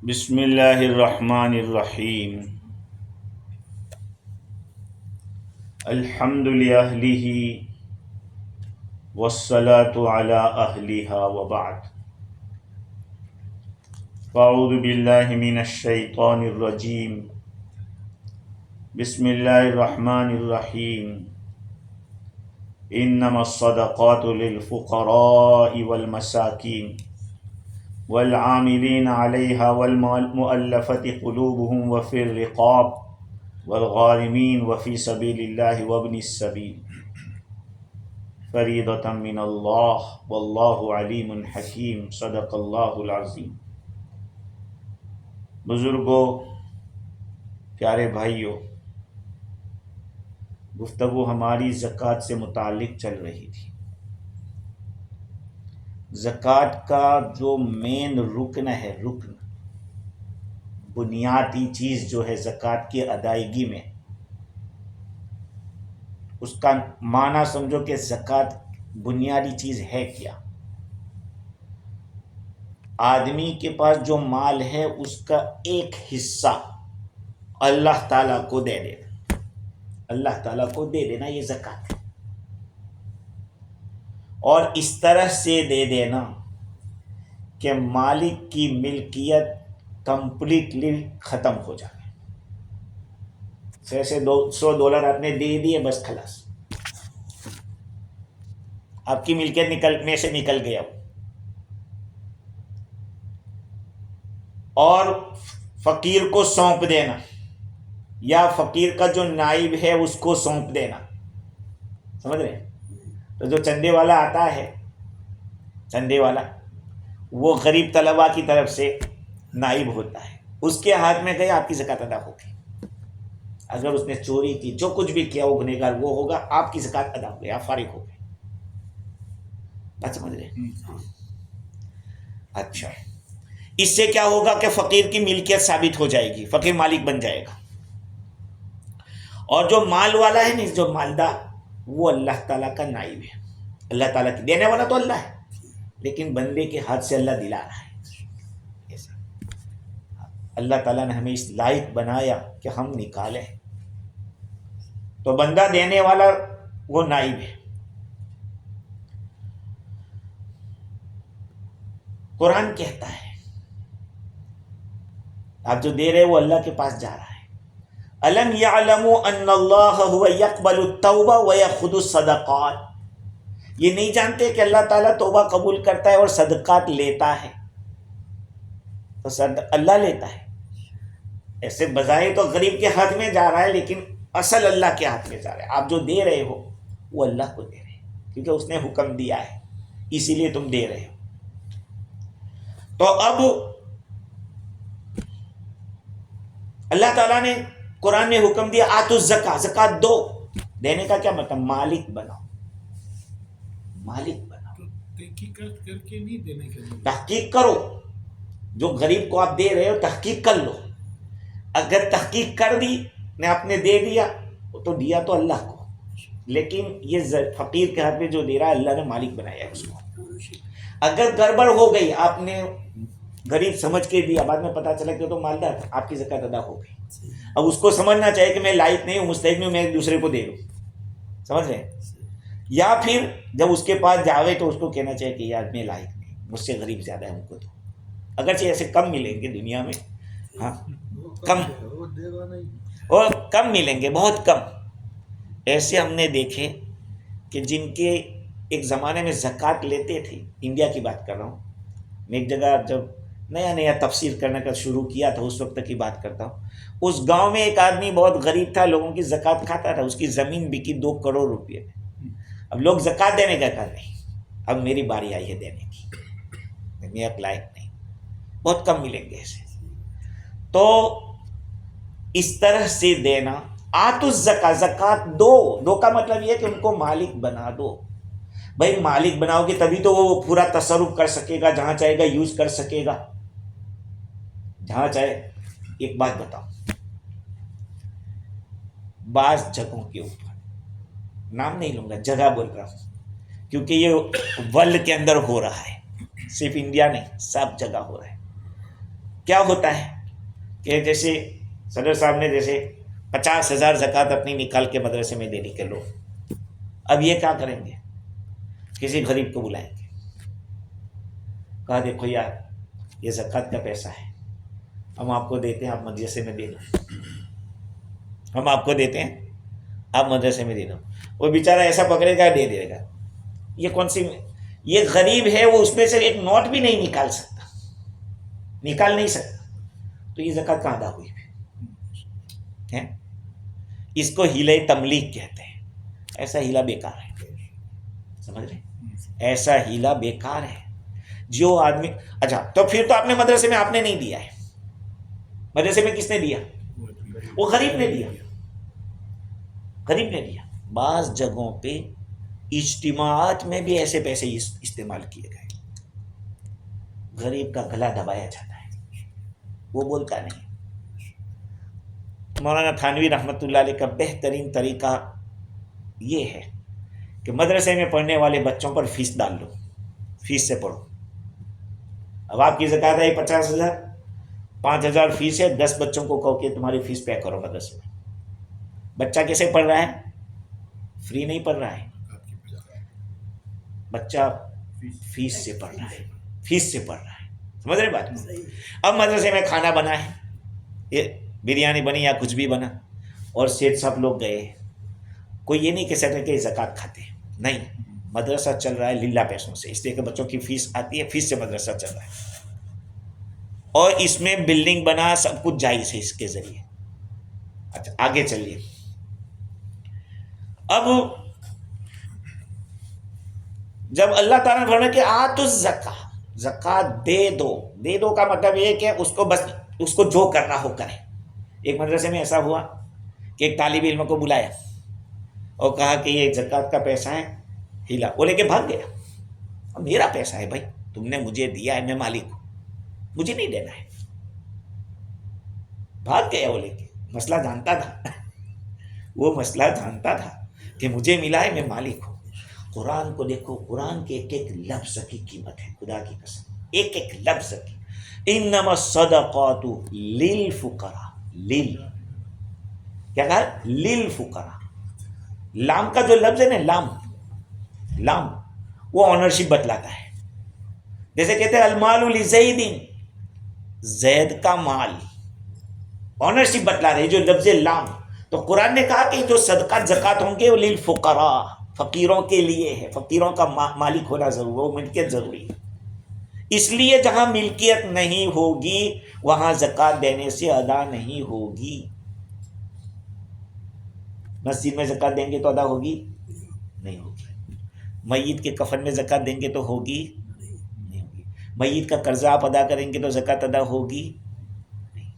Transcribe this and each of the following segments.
بسم اللہ الرحمن الرحیم الحمد للہ والصلاة علی اہلہا وبعد فاعوذ باللہ من الشیطان الرجیم بسم اللہ الرحمن الرحیم انما الصدقات للفقراء والمساکین والعاملین علیہا والمؤلفة قلوبهم وفی الرقاب والغارمین وفی سبیل اللہ وابن السبیل فریضۃ من اللہ واللہ علیم حکیم صدق اللہ العظیم۔ بزرگوں، پیارے بھائیوں، گفتگو ہماری زکوٰۃ سے متعلق چل رہی تھی۔ زکوٰۃ کا جو مین رکن ہے، بنیادی چیز جو ہے زکوٰۃ کی ادائیگی میں، اس کا معنی سمجھو کہ زکوٰۃ بنیادی چیز ہے کیا؟ آدمی کے پاس جو مال ہے اس کا ایک حصہ اللہ تعالیٰ کو دے دینا، اللہ تعالیٰ کو دے دینا، یہ زکوٰۃ ہے۔ اور اس طرح سے دے دینا کہ مالک کی ملکیت کمپلیٹلی ختم ہو جائے۔ جیسے $100 آپ نے دے دیے، بس خلاص، آپ کی ملکیت میں سے نکل گیا۔ اور فقیر کو سونپ دینا، یا فقیر کا جو نائب ہے اس کو سونپ دینا، سمجھ رہے ہیں؟ تو جو چندے والا آتا ہے، چندے والا وہ غریب طلباء کی طرف سے نائب ہوتا ہے، اس کے ہاتھ میں گئے، آپ کی زکوٰۃ ادا ہوگی۔ اگر اس نے چوری کی، جو کچھ بھی کیا، وہ گنہگار وہ ہوگا، آپ کی زکوٰۃ ادا ہو گئی، آپ فارغ ہو گئے۔ بات سمجھ رہے ہیں؟ اچھا، اس سے کیا ہوگا کہ فقیر کی ملکیت ثابت ہو جائے گی، فقیر مالک بن جائے گا۔ اور جو مال والا ہے نا، جو مالدار، وہ اللہ تعالیٰ کا نائب ہے۔ اللہ تعالیٰ کی دینے والا تو اللہ ہے، لیکن بندے کے ہاتھ سے اللہ دلا رہا ہے۔ اللہ تعالیٰ نے ہمیں اس لائق بنایا کہ ہم نکالیں، تو بندہ دینے والا وہ نائب ہے۔ قرآن کہتا ہے آپ جو دے رہے وہ اللہ کے پاس جا رہا ہے۔ الم یعلموا ان اللہ هو یقبل التوبہ ویأخذ الصدقات، یہ نہیں جانتے کہ اللہ تعالیٰ توبہ قبول کرتا ہے اور صدقات لیتا ہے؟ تو اللہ لیتا ہے۔ ایسے بظاہر تو غریب کے ہاتھ میں جا رہا ہے، لیکن اصل اللہ کے ہاتھ میں جا رہا ہے۔ آپ جو دے رہے ہو وہ اللہ کو دے رہے ہیں، کیونکہ اس نے حکم دیا ہے، اسی لیے تم دے رہے ہو۔ تو اب اللہ تعالیٰ نے قرآن میں حکم دیا آتوا الزکاۃ، زکوٰۃ دو۔ دینے کا کیا مطلب؟ مالک بناؤ، مالک بناؤ۔ تحقیقات کر کے نہیں دینے کے لیے، تحقیق کرو، جو غریب کو آپ دے رہے ہو تحقیق کر لو۔ اگر تحقیق کر دی نے، آپ نے دے دیا تو دیا تو اللہ کو، لیکن یہ فقیر کے ہاتھ میں جو دے رہا ہے اللہ نے مالک بنایا ہے اس کو۔ اگر گڑبڑ ہو گئی، آپ نے غریب سمجھ کے دیا، بعد میں پتہ چلا کہ تو مالدار تھا، آپ کی زکوٰۃ ادا ہو گئی۔ اب اس کو سمجھنا چاہیے کہ میں لائق نہیں ہوں، مستحق نہیں ہوں، میں دوسرے کو دے دوں، سمجھ رہے ہیں؟ یا پھر جب اس کے پاس جاوے تو اس کو کہنا چاہیے کہ یار میں لائق نہیں، مجھ سے غریب زیادہ ہے، ان کو دو۔ اگرچہ ایسے کم ملیں گے دنیا میں، ہاں کم، اور کم ملیں گے، بہت کم۔ ایسے ہم نے دیکھے کہ جن کے ایک زمانے میں زکوٰۃ لیتے تھے، انڈیا کی بات کر رہا ہوں، میں ایک جگہ جب نیا نیا تفسیر کرنے کا شروع کیا تھا، اس وقت کی بات کرتا ہوں، اس گاؤں میں ایک آدمی بہت غریب تھا، لوگوں کی زکوٰۃ کھاتا تھا، اس کی زمین بکی 2 کروڑ روپے میں۔ اب لوگ زکوٰۃ دینے کا کر رہے ہیں، اب میری باری آئی ہے دینے کی، میں ایک لائق نہیں، بہت کم ملیں گے ایسے۔ تو اس طرح سے دینا، آتوا الزکاۃ، زکوٰۃ دو۔ دو کا مطلب یہ کہ ان کو مالک بنا دو۔ بھائی مالک بناؤ گے تبھی تو وہ پورا تصرف کر سکے گا، جہاں چاہے گا یوز کر سکے گا، جہاں چاہے۔ ایک بات بتاؤ، بعض جگہوں کے اوپر، نام نہیں لوں گا، جگہ بول رہا ہوں کیونکہ یہ ورلڈ کے اندر ہو رہا ہے، صرف انڈیا نہیں، سب جگہ ہو رہا ہے۔ کیا ہوتا ہے کہ جیسے صدر صاحب نے جیسے 50,000 زکوٰۃ اپنی نکال کے مدرسے میں دے دی کہ لو، اب یہ کیا کریں گے؟ کسی غریب کو بلائیں گے، کہا دیکھو یار یہ زکوٰۃ کا پیسہ ہے، ہم آپ کو دیتے ہیں، آپ مدرسے میں دے دو، ہم آپ کو دیتے ہیں، آپ مدرسے میں دے دو۔ وہ بیچارہ ایسا پکڑے گا، دے دے گا۔ یہ کون سی، یہ غریب ہے، وہ اس میں سے ایک نوٹ بھی نہیں نکال سکتا، نکال نہیں سکتا، تو یہ زکوٰۃ کہاں ادا ہوئی ہے؟ اس کو ہیلہ تملیغ کہتے ہیں۔ ایسا ہیلہ بیکار ہے، سمجھ رہے؟ ایسا ہیلہ بیکار ہے۔ جو آدمی، اچھا تو پھر تو آپ نے مدرسے میں آپ نے نہیں دیا ہے، مدرسے میں کس نے دیا؟ وہ غریب نے دیا، غریب نے دیا۔ بعض جگہوں پہ اجتماعات میں بھی ایسے پیسے استعمال کیے گئے، غریب کا گلا دبایا جاتا ہے، وہ بولتا نہیں۔ مولانا تھانوی رحمۃ اللہ علیہ کا بہترین طریقہ یہ ہے کہ مدرسے میں پڑھنے والے بچوں پر فیس ڈال دو، فیس سے پڑھو۔ اب آپ کی زکوٰۃ ہے 50,000، 5,000 فیس ہے، 10 بچوں کو کہو کہ تمہاری فیس پے کرو مدرسے میں۔ بچہ کیسے پڑھ رہا ہے؟ فری نہیں پڑھ رہا ہے، بچہ فیس سے پڑھ رہا ہے، فیس سے پڑھ رہا ہے، سمجھ رہے بات؟ اب مدرسے میں کھانا بنا ہے، یہ بریانی بنی یا کچھ بھی بنا، اور سیٹھ صاحب لوگ گئے، کوئی یہ نہیں کہہ سکتا کہ زکوٰۃ کھاتے ہیں، نہیں، مدرسہ چل رہا ہے للہ پیسوں سے، اس لیے کہ بچوں کی فیس آتی ہے، فیس سے مدرسہ چل رہا ہے، اور اس میں بلڈنگ بنا، سب کچھ جائز ہے اس کے ذریعے۔ اچھا آگے چلیے، اب جب اللہ تعالیٰ نے فرمایا کہ آتوا الزکاۃ، زکوٰۃ دے دو، دے دو کا مطلب یہ کہ اس کو بس اس کو جو کرنا ہو کرے۔ ایک مدرسے میں ایسا ہوا کہ ایک طالب علم کو بلایا اور کہا کہ یہ زکوٰۃ کا پیسہ ہے، ہلا، وہ لے کے بھاگ گیا۔ اب میرا پیسہ ہے بھائی، تم نے مجھے دیا ہے، میں مالک ہوں، مجھے نہیں دینا ہے۔ بھاگ گیا وہ لے کے، مسئلہ جانتا تھا، وہ مسئلہ جانتا تھا کہ مجھے ملا ہے، میں مالک ہوں۔ قرآن کو دیکھو، قرآن کے ایک ایک لفظ کی قیمت ہے، خدا کی قسم، ایک ایک لفظ کی۔ انما الصدقات للفقراء، کیا کہا؟ للفقراء۔ لام کا جو لفظ ہے نا، لام وہ آنرشپ بتلاتا ہے۔ جیسے کہتے ہیں المال لزید، زید کا مال، آنرشپ بتلا رہے جو لفظ لام۔ تو قرآن نے کہا کہ جو صدقات زکوٰۃ ہوں گے وہ للفقراء، فقیروں کے لیے ہے، فقیروں کا مالک ہونا ضروری، وہ ملکیت ضروری ہے۔ اس لیے جہاں ملکیت نہیں ہوگی وہاں زکوٰۃ دینے سے ادا نہیں ہوگی۔ مسجد میں زکوٰۃ دیں گے تو ادا ہوگی؟ نہیں ہوگی۔ میت کے کفن میں زکوٰۃ دیں گے تو ہوگی؟ نہیں ہوگی۔ میت کا قرضہ آپ ادا کریں گے تو زکوٰۃ ادا ہوگی؟ نہیں۔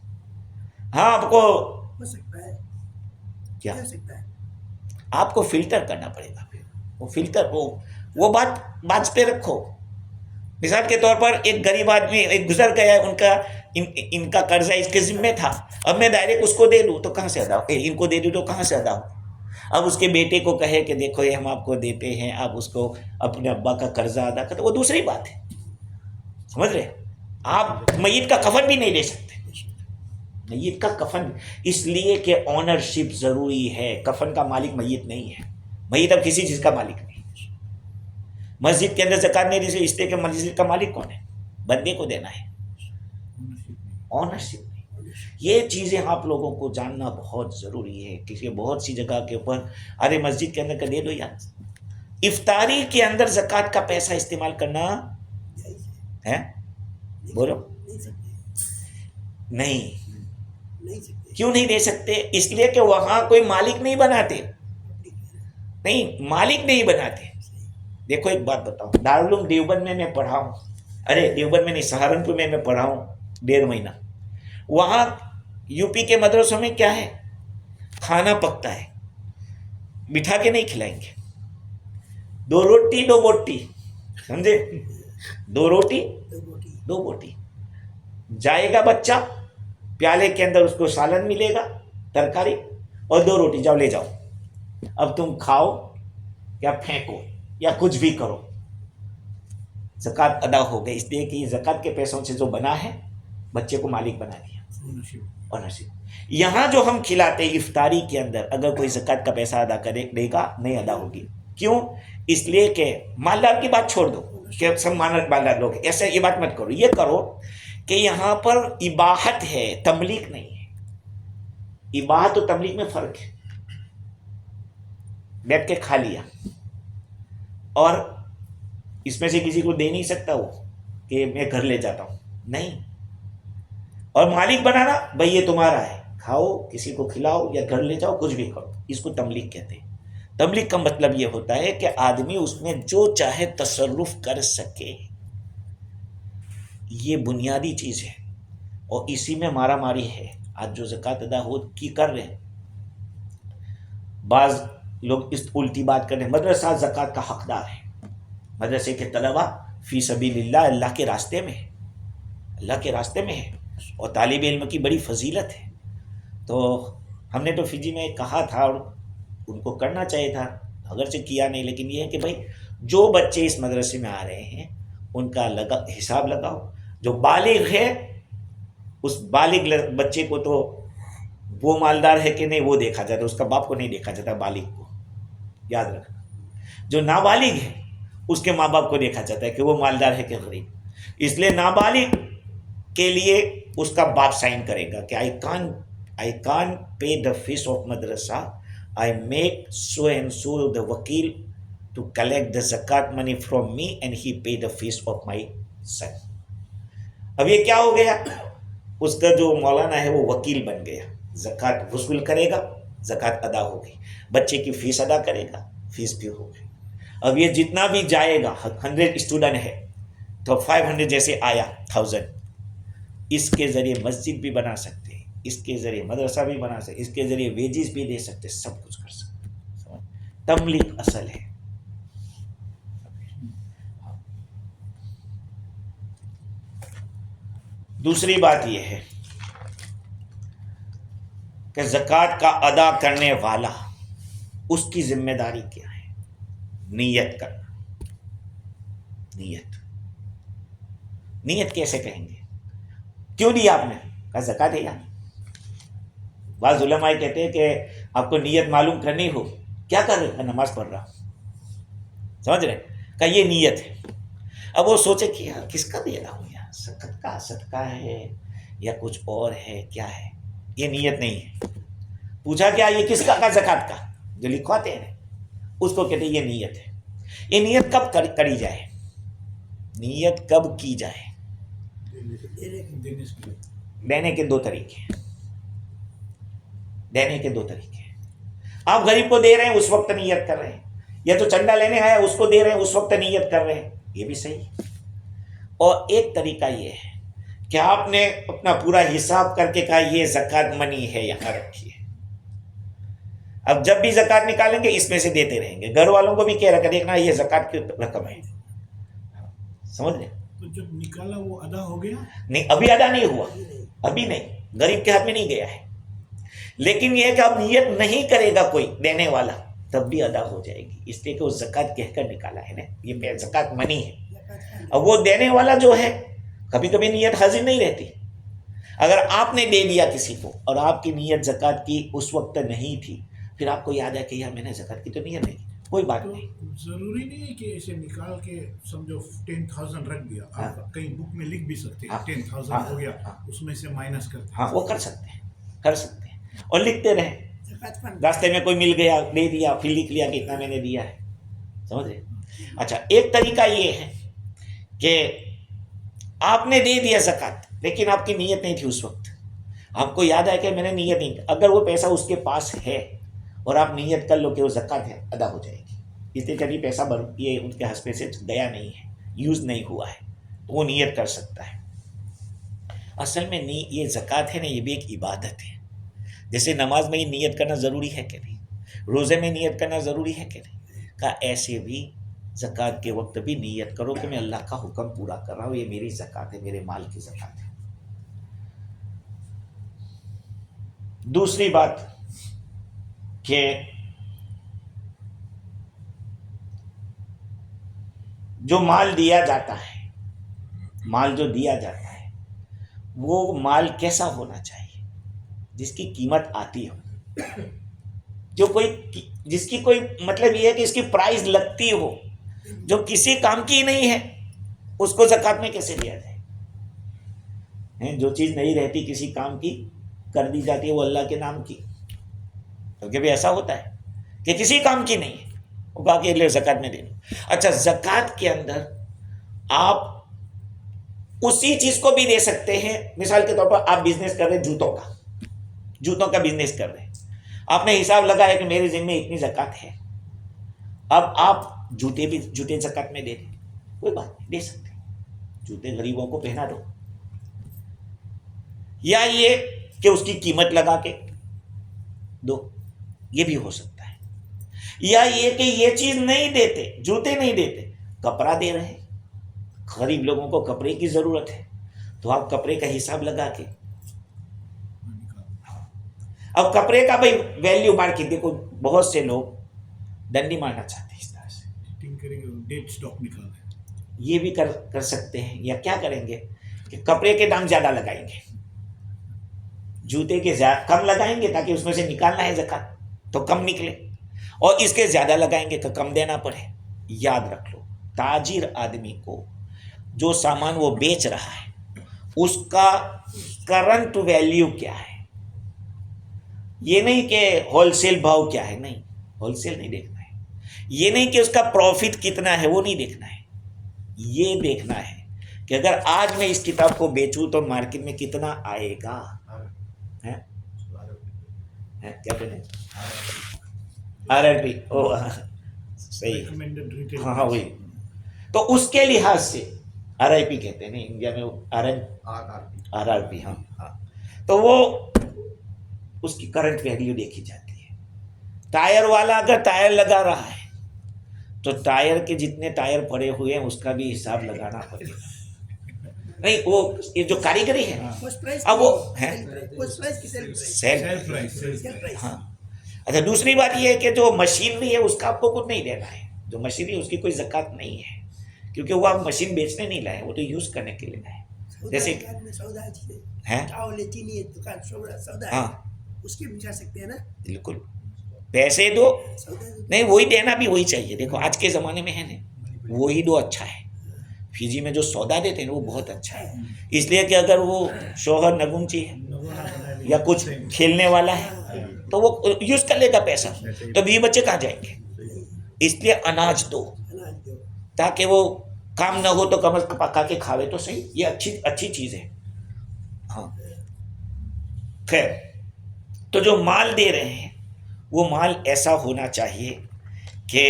ہاں آپ کو کیا آپ کو فلٹر کرنا پڑے گا، پھر وہ فلٹر وہ بات پہ رکھو۔ مثال کے طور پر ایک غریب آدمی ایک گزر گیا ہے، ان کا قرضہ اس کے ذمے تھا، اب میں ڈائریکٹ اس کو دے دوں تو کہاں سے ادا ہو؟ ان کو دے دوں تو کہاں سے ادا ہو؟ اب اس کے بیٹے کو کہے کہ دیکھو یہ ہم آپ کو دیتے ہیں، آپ اس کو اپنے ابا کا قرضہ ادا کرتے، وہ دوسری بات ہے، سمجھ رہے؟ آپ میت کا کفن بھی نہیں لے سکتے، میت کا کفن، اس لیے کہ آنرشپ ضروری ہے۔ کفن کا مالک میت نہیں ہے، میت اب کسی چیز کا مالک نہیں۔ مسجد کے اندر زکوٰۃ نہیں دی، اس لیے کہ مسجد کا مالک کون ہے؟ بندے کو دینا ہے، آنرشپ نہیں۔ یہ چیزیں آپ لوگوں کو جاننا بہت ضروری ہے، کیونکہ بہت سی جگہ کے اوپر ارے مسجد کے اندر کا دے دو یار۔ افطاری کے اندر زکوٰۃ کا پیسہ استعمال کرنا ہے؟ بولو نہیں، کیوں نہیں دے سکتے؟ اس لیے کہ وہاں کوئی مالک نہیں بناتے، نہیں مالک نہیں بناتے۔ دیکھو ایک بات بتاؤں، دارالعلوم دیوبند میں پڑھا ہوں، ارے دیوبند میں نہیں، سہارنپور میں پڑھا ہوں 1.5 مہینہ۔ وہاں یو پی کے مدرسوں میں کیا ہے، کھانا پکتا ہے، بٹھا کے نہیں کھلائیں گے، 2 روٹی 2 بوٹی، سمجھے؟ 2 روٹی 2 بوٹی، جائے گا بچہ، پیالے کے اندر اس کو سالن ملے گا، ترکاری، اور 2 روٹی، جاؤ لے جاؤ، اب تم کھاؤ یا پھینکو یا کچھ بھی کرو، زکوٰۃ ادا ہو گئی۔ اس لیے کہ زکوٰۃ کے پیسوں سے جو بنا ہے بچے کو مالک بنا دیا ownership. اور نصیب. یہاں جو ہم کھلاتے ہیں افطاری کے اندر، اگر کوئی زکوٰۃ کا پیسہ ادا کرے گا نہیں ادا ہوگی. کیوں؟ اس لیے کہ مالدار کی بات چھوڑ دو کہ سب مالدار لوگ، ایسے یہ بات مت کرو. یہ کرو کہ یہاں پر اباحت ہے، تملیک نہیں ہے. اباحت و تملیک میں فرق ہے. بیٹھ کے کھا لیا اور اس میں سے کسی کو دے نہیں سکتا وہ کہ میں گھر لے جاتا ہوں، نہیں. اور مالک بنانا، بھئی یہ تمہارا ہے، کھاؤ، کسی کو کھلاؤ یا گھر لے جاؤ، کچھ بھی کرو. اس کو تملیک کہتے ہیں. تملیک کا مطلب یہ ہوتا ہے کہ آدمی اس میں جو چاہے تصرف کر سکے. یہ بنیادی چیز ہے اور اسی میں مارا ماری ہے. آج جو زکوٰۃ ادا کر رہے ہیں، بعض لوگ اس الٹی بات کرنے، مدرسہ زکوٰۃ کا حقدار ہے. مدرسے کے طلبہ فی سبیل اللہ، اللہ کے راستے میں ہے، اللہ کے راستے میں ہے، اور طالب علم کی بڑی فضیلت ہے. تو ہم نے تو فجی میں کہا تھا اور ان کو کرنا چاہیے تھا، اگرچہ کیا نہیں، لیکن یہ ہے کہ بھائی جو بچے اس مدرسے میں آ رہے ہیں ان کا حساب لگاؤ. جو بالغ ہے اس بالغ بچے کو تو وہ مالدار ہے کہ نہیں وہ دیکھا جاتا ہے، اس کا باپ کو نہیں دیکھا جاتا. بالغ کو یاد رکھنا. جو نابالغ ہے اس کے ماں باپ کو دیکھا جاتا ہے کہ وہ مالدار ہے کہ غریب. اس لیے نابالغ کے لیے اس کا باپ سائن کرے گا کہ I can't pay the fees of madrasa. I make so and so the wakil to collect the zakat money from me and he pay the fees of my son. اب یہ کیا ہو گیا؟ اس کا جو مولانا ہے وہ وکیل بن گیا. زکات وصول کرے گا، زکات ادا ہو گئی. بچے کی فیس ادا کرے گا، فیس بھی ہو گئی. اب یہ جتنا بھی جائے گا، 100 اسٹوڈنٹ ہے تو 500 جیسے آیا 1000، اس کے ذریعے مسجد بھی بنا سکتے ہیں، اس کے ذریعے مدرسہ بھی بنا سکتے، اس کے ذریعے ویجز بھی دے سکتے، سب کچھ کر سکتے. تملیک اصل ہے. دوسری بات یہ ہے کہ زکوٰۃ کا ادا کرنے والا، اس کی ذمہ داری کیا ہے؟ نیت کرنا. نیت کیسے کہیں گے؟ کیوں دیا آپ نے؟ کہا زکوٰۃ ہے. یعنی بعض علماء کہتے ہیں کہ آپ کو نیت معلوم کرنی ہو، کیا کر رہے؟ نماز پڑھ رہا. سمجھ رہے؟ کہ یہ نیت ہے. اب وہ سوچے کہ یار کس کا دے رہا ہوں، یار صدقہ ہے یا کچھ اور ہے، کیا ہے؟ یہ نیت نہیں ہے. پوچھا کیا یہ کس کا؟ زکوٰۃ کا. جو لکھواتے ہیں اس کو کہتے ہیں یہ نیت ہے. یہ نیت کب کری جائے؟ نیت کب کی جائے؟ دینے کے دو طریقے. آپ غریب کو دے رہے ہیں اس وقت نیت کر رہے ہیں، یا تو چندہ لینے آیا اس کو دے رہے ہیں اس وقت نیت کر رہے ہیں، یہ بھی صحیح. اور ایک طریقہ یہ ہے کہ آپ نے اپنا پورا حساب کر کے کہا یہ زکوٰۃ منی ہے، یہاں رکھیے. اب جب بھی زکوٰۃ نکالیں گے اس میں سے دیتے رہیں گے. گھر والوں کو بھی کہہ رکھا، دیکھنا یہ زکوٰۃ کی رقم ہے. سمجھ لیں؟ تو جب نکالا وہ ادا ہو گیا؟ نہیں، ابھی ادا نہیں ہوا، ابھی نہیں، غریب کے ہاتھ میں نہیں گیا ہے. لیکن یہ کہ اب نیت نہیں کرے گا کوئی دینے والا تب بھی ادا ہو جائے گی، اس لیے کہ وہ زکوٰۃ کہہ کر نکالا ہے نا، یہ زکوٰۃ منی ہے. اب وہ دینے والا جو ہے کبھی کبھی نیت حاضر نہیں رہتی. اگر آپ نے دے دیا کسی کو اور آپ کی نیت زکوٰۃ کی اس وقت نہیں تھی، پھر آپ کو یاد ہے کہ یار میں نے زکوٰۃ کی تو نیت نہیں کی، کوئی بات تو نہیں. ضروری نہیں ہے کہ اسے نکال کے سمجھو 10,000 رکھ دیا. آپ کہیں بک میں لکھ بھی سکتے ہیں 10,000 ہو گیا، اس میں سے مائنس کرتے ہیں. ہاں وہ کر سکتے ہیں اور لکھتے رہیں. راستے میں کوئی مل گیا دے دیا، پھر لکھ لیا کہ اتنا میں نے دیا ہے. سمجھ رہے؟ اچھا، ایک طریقہ یہ ہے کہ آپ نے دے دیا زکوٰۃ لیکن آپ کی نیت نہیں تھی اس وقت. آپ کو یاد ہے کہ میں نے نیت نہیں کی. اگر وہ پیسہ اس کے پاس ہے اور آپ نیت کر لو کہ وہ زکوٰۃ ہے، ادا ہو جائے گی. اس لیے کبھی پیسہ یہ ان کے ہنسپے سے گیا نہیں ہے، یوز نہیں ہوا ہے، تو وہ نیت کر سکتا ہے. اصل میں یہ زکوٰۃ ہے نا، یہ بھی ایک عبادت ہے. جیسے نماز میں ہی نیت کرنا ضروری ہے کہ نہیں، روزے میں نیت کرنا ضروری ہے کہ نہیں، کہ ایسے بھی زکوٰۃ کے وقت بھی نیت کرو کہ میں اللہ کا حکم پورا کر رہا ہوں، یہ میری زکوٰۃ ہے، میرے مال کی زکوٰۃ ہے. دوسری بات کہ جو مال دیا جاتا ہے، مال جو دیا جاتا ہے وہ مال کیسا ہونا چاہیے؟ جس کی قیمت آتی ہو، جس کی کوئی مطلب یہ ہے کہ اس کی پرائز لگتی ہو، جو کسی کام کی نہیں ہے اس کو زکوٰۃ میں کیسے دیا جائے؟ جو چیز نہیں رہتی کسی کام کی کر دی جاتی ہے وہ اللہ کے نام کی، کیونکہ بھی ایسا ہوتا ہے کہ کسی کام کی نہیں ہے وہ باقی لیے زکوٰۃ میں دینی۔ اچھا، زکوٰۃ کے اندر آپ اسی چیز کو بھی دے سکتے ہیں۔ مثال کے طور پر آپ بزنس کر رہے ہیں جوتوں کا بزنس کر رہے ہیں، آپ نے حساب لگایا کہ میرے ذمہ میں اتنی زکوٰۃ ہے، اب آپ جوتے زکوٰۃ میں دے دیں، کوئی بات نہیں، دے سکتے، جوتے غریبوں کو پہنا دو، یا یہ کہ اس کی قیمت لگا کے دو، یہ بھی ہو سکتا ہے، یا یہ کہ یہ چیز نہیں دیتے، جوتے نہیں دیتے، کپڑا دے رہے ہیں، غریب لوگوں کو کپڑے کی ضرورت ہے تو آپ کپڑے کا حساب لگا کے، اب کپڑے کا بھائی ویلیو مارکیٹ دیکھو، بہت سے لوگ ڈنڈی مارنا چاہتے ہیں اس طرح سے، ڈیٹ سٹاک نکالیں، یہ بھی کر سکتے ہیں، یا کیا کریں گے کہ کپڑے کے دام زیادہ لگائیں گے، جوتے کے کم لگائیں گے تاکہ اس میں سے نکالنا ہے زکوٰۃ تو کم نکلے، اور اس کے زیادہ لگائیں گے تو کم دینا پڑے۔ یاد رکھ لو، تاجر آدمی کو جو سامان وہ بیچ رہا ہے اس کا کرنٹ ویلیو کیا ہے، یہ نہیں کہ ہول سیل بھاؤ کیا ہے، نہیں، ہول سیل نہیں دیکھنا ہے، یہ نہیں کہ اس کا پروفٹ کتنا ہے وہ نہیں دیکھنا ہے، یہ دیکھنا ہے کہ اگر آج میں اس کتاب کو بیچوں تو مارکیٹ میں کتنا آئے گا، کیا کہتے ہیں RRP، صحیح، ہاں وہی، تو اس کے لحاظ سے RIP کہتے ہیں، نہیں انڈیا میں RRP، ہاں، تو وہ اس کی کرنٹ ویلیو دیکھی جاتی ہے۔ ٹائر والا اگر ٹائر لگا رہا ہے تو ٹائر کے جتنے ٹائر پڑے ہوئے ہیں اس کا بھی حساب لگانا پڑے گا، نہیں وہ یہ جو کاریگری ہے اب وہ سیل پرائز، ہاں۔ اچھا، دوسری بات یہ ہے کہ جو مشینری ہے اس کا آپ کو کچھ نہیں دینا ہے، جو مشینری ہے اس کی کوئی زکوٰۃ نہیں ہے، کیونکہ وہ آپ مشین بیچنے نہیں لائے، وہ تو یوز کرنے کے لیے لائے، جیسے ہاں اس کے بچا سکتے ہیں نا، بالکل، پیسے دو، نہیں وہی دینا بھی وہی چاہیے، دیکھو آج کے زمانے میں ہے نا وہی دو اچھا ہے، فیجی میں جو سودا دیتے ہیں وہ بہت اچھا ہے، اس لیے کہ اگر وہ شوہر نگنچی ہے یا کچھ کھیلنے والا ہے تو وہ یوز کر لے گا پیسہ، تو بیوی بچے کہاں جائیں گے، اس لیے اناج دو تاکہ وہ کام نہ ہو تو کم از کم پکا کے کھاوے تو صحیح، یہ اچھی چیز ہے، ہاں۔ خیر، تو جو مال دے رہے ہیں وہ مال ایسا ہونا چاہیے کہ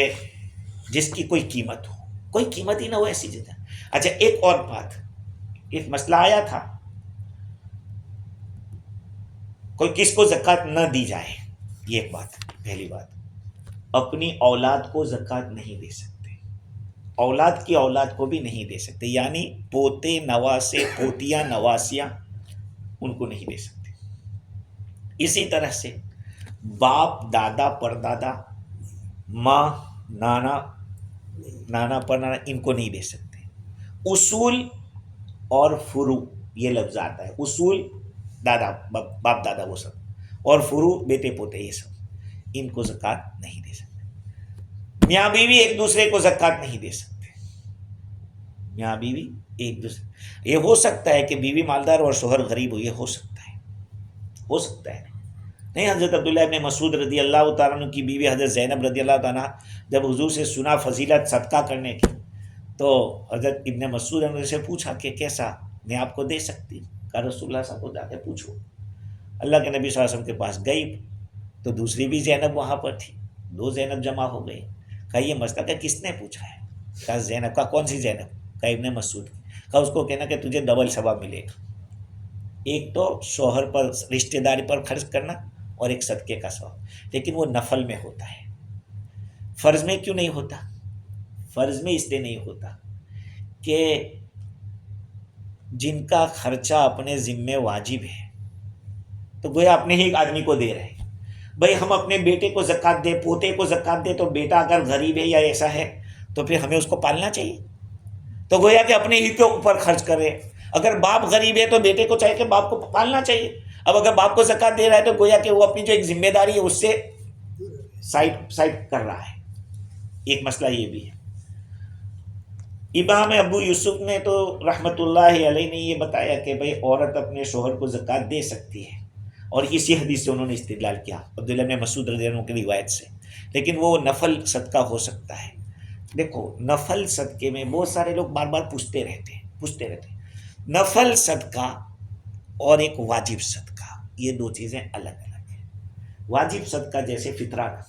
جس کی کوئی قیمت ہو، کوئی قیمت ہی نہ ہو ایسی چیز۔ اچھا، ایک اور بات، ایک مسئلہ آیا تھا، کوئی کس کو زکوٰۃ نہ دی جائے، یہ ایک بات، پہلی بات، اپنی اولاد کو زکوٰۃ نہیں دے سکتے، اولاد کی اولاد کو بھی نہیں دے سکتے، یعنی پوتے نواسے پوتیاں نواسیاں ان کو نہیں دے سکتے، اسی طرح سے باپ دادا پردادا ماں نانا پرنانا ان کو نہیں دے سکتے، اصول اور فروع یہ لفظ آتا ہے، اصول دادا باپ دادا وہ سب، اور فروع بیٹے پوتے یہ سب، ان کو زکوٰۃ نہیں دے سکتے، میاں بیوی ایک دوسرے کو زکوٰۃ نہیں دے سکتے، میاں بیوی ایک دوسرے، یہ ہو سکتا ہے کہ بیوی مالدار اور شوہر غریب ہو، یہ ہو سکتا ہے نہیں۔ حضرت عبداللہ ابن مسعود رضی اللہ تعالیٰ عنہ کی بیوی حضرت زینب رضی اللہ تعالیٰ جب حضور سے سنا فضیلت صدقہ کرنے کی تو حضرت ابن مسعود نے سے پوچھا کہ کیسا، میں آپ کو دے سکتی، کہا رسول اللہ صاحب کو جا کے پوچھو، اللہ کے نبی صلی اللہ علیہ وسلم کے پاس گئی تو دوسری بھی زینب وہاں پر تھی، دو زینب جمع ہو گئی، کہا یہ مسئلہ کہ کس نے پوچھا ہے، کہا زینب، کا کون سی زینب، کہا ابن مسعود، کہا اس کو کہنا کہ تجھے ڈبل ثواب ملے گا، ایک تو شوہر پر رشتہ داری پر خرچ کرنا اور ایک صدقے کا ثواب، لیکن وہ نفل میں ہوتا ہے، فرض میں کیوں نہیں ہوتا؟ فرض میں اس لیے نہیں ہوتا کہ جن کا خرچہ اپنے ذمے واجب ہے تو گویا اپنے ہی آدمی کو دے رہے ہیں، بھائی ہم اپنے بیٹے کو زکوٰۃ دے، پوتے کو زکوٰۃ دے، تو بیٹا اگر غریب ہے یا ایسا ہے تو پھر ہمیں اس کو پالنا چاہیے، تو گویا کہ اپنے ہی کے اوپر خرچ کرے، اگر باپ غریب ہے تو بیٹے کو چاہیے کہ باپ کو پالنا چاہیے. اب اگر باپ کو زکوٰۃ دے رہا ہے تو گویا کہ وہ اپنی جو ایک ذمہ داری ہے اس سے سائڈ کر رہا ہے. ایک مسئلہ یہ بھی ہے. امام ابو یوسف نے تو رحمۃ اللہ علیہ نے یہ بتایا کہ بھئی عورت اپنے شوہر کو زکوٰۃ دے سکتی ہے، اور اسی حدیث سے انہوں نے استدلال کیا عبداللہ بن مسعود رضی اللہ عنہ کی روایت سے. لیکن وہ نفل صدقہ ہو سکتا ہے. دیکھو نفل صدقے میں بہت سارے لوگ بار بار پوچھتے رہتے ہیں نفل صدقہ اور ایک واجب صدقہ، یہ دو چیزیں الگ الگ ہیں. واجب صدقہ جیسے فطرانہ